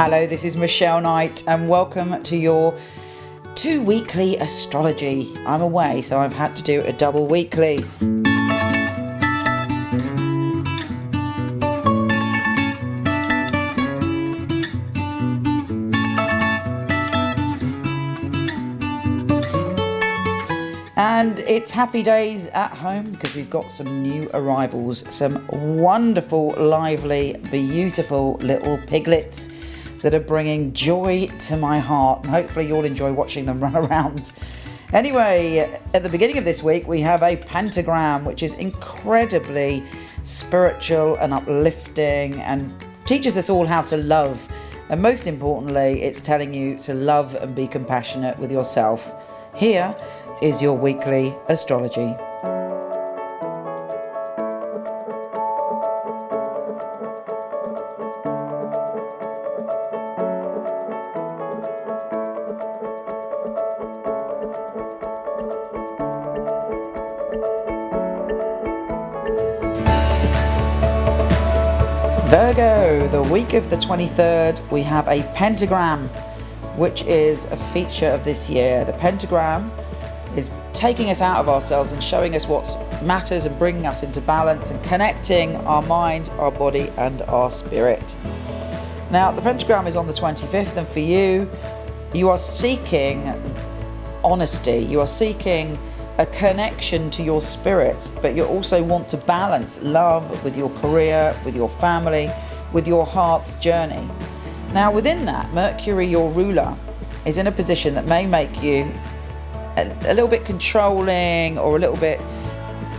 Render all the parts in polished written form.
Hello, this is Michele Knight and welcome to your 2 weekly astrology. I'm away, so I've had to do a double weekly. And it's happy days at home because we've got some new arrivals, some wonderful, lively, beautiful little piglets that are bringing joy to my heart, and hopefully you'll enjoy watching them run around. Anyway, at the beginning of this week we have a pentagram, which is incredibly spiritual and uplifting and teaches us all how to love, and most importantly it's telling you to love and be compassionate with yourself. Here is your weekly astrology. Virgo, the week of the 23rd, we have a pentagram, which is a feature of this year. The pentagram is taking us out of ourselves and showing us what matters and bringing us into balance and connecting our mind, our body and our spirit. Now, the pentagram is on the 25th, and for you, you are seeking honesty, you are seeking a connection to your spirit, but you also want to balance love with your career, with your family, with your heart's journey. Now, within that, Mercury, your ruler, is in a position that may make you a little bit controlling or a little bit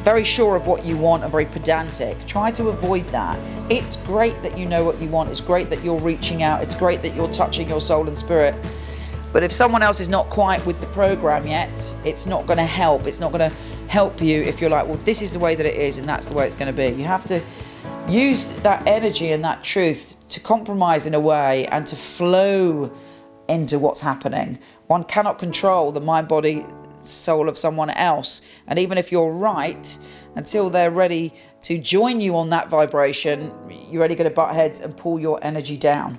very sure of what you want and very pedantic. Try to avoid that. It's great that you know what you want. It's great that you're reaching out. It's great that you're touching your soul and spirit. But if someone else is not quite with the program yet, it's not going to help. It's not going to help you if you're like, well, this is the way that it is and that's the way it's going to be. You have to use that energy and that truth to compromise in a way and to flow into what's happening. One cannot control the mind, body, soul of someone else. And even if you're right, until they're ready to join you on that vibration, you're only going to butt heads and pull your energy down.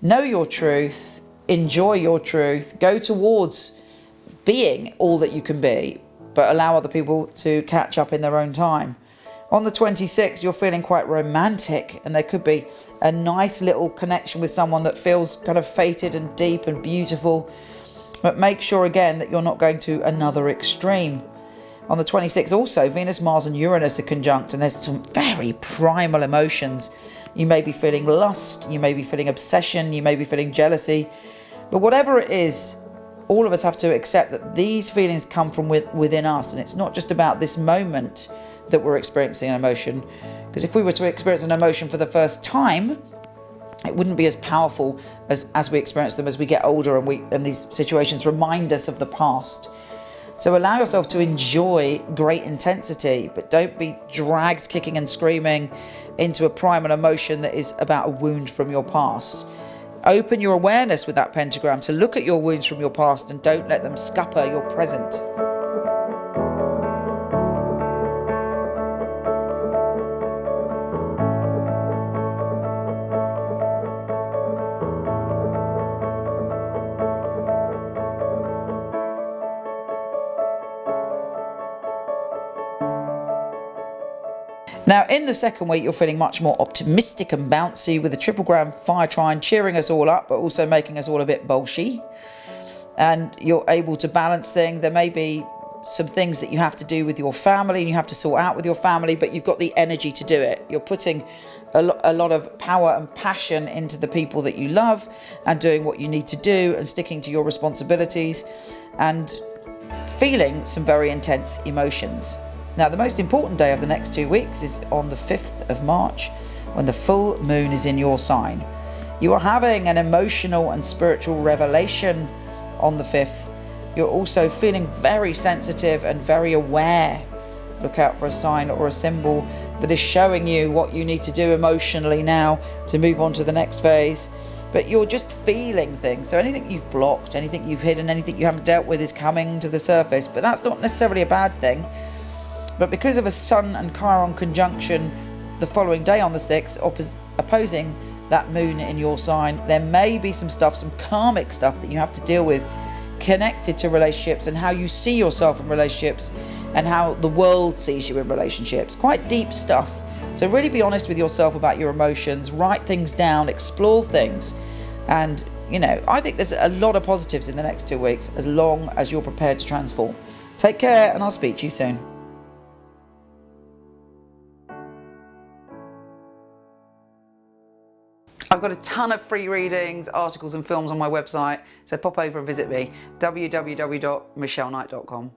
Know your truth. Enjoy your truth, go towards being all that you can be, but allow other people to catch up in their own time. On the 26th, you're feeling quite romantic, and there could be a nice little connection with someone that feels kind of fated and deep and beautiful, but make sure again that you're not going to another extreme. On the 26th also, Venus, Mars and Uranus are conjunct, and there's some very primal emotions. You may be feeling lust, you may be feeling obsession, you may be feeling jealousy. But whatever it is, all of us have to accept that these feelings come from within us. And it's not just about this moment that we're experiencing an emotion. Because if we were to experience an emotion for the first time, it wouldn't be as powerful as we experience them as we get older, and these situations remind us of the past. So allow yourself to enjoy great intensity, but don't be dragged kicking and screaming into a primal emotion that is about a wound from your past. Open your awareness with that pentagram to look at your wounds from your past and don't let them scupper your present. Now, in the second week, you're feeling much more optimistic and bouncy with the triple gram fire trine cheering us all up, but also making us all a bit bolshy. And you're able to balance things. There may be some things that you have to do with your family and you have to sort out with your family, but you've got the energy to do it. You're putting a lot of power and passion into the people that you love and doing what you need to do and sticking to your responsibilities and feeling some very intense emotions. Now, the most important day of the next 2 weeks is on the 5th of March, when the full moon is in your sign. You are having an emotional and spiritual revelation on the 5th. You're also feeling very sensitive and very aware. Look out for a sign or a symbol that is showing you what you need to do emotionally now to move on to the next phase. But you're just feeling things. So anything you've blocked, anything you've hidden, anything you haven't dealt with is coming to the surface. But that's not necessarily a bad thing. But because of a Sun and Chiron conjunction the following day on the 6th, opposing that moon in your sign. There may be some stuff, some karmic stuff that you have to deal with connected to relationships and how you see yourself in relationships and how the world sees you in relationships. Quite deep stuff. So really be honest with yourself about your emotions, write things down, explore things. And, you know, I think there's a lot of positives in the next 2 weeks as long as you're prepared to transform. Take care, and I'll speak to you soon. I've got a ton of free readings, articles and films on my website, so pop over and visit me, www.michelleknight.com.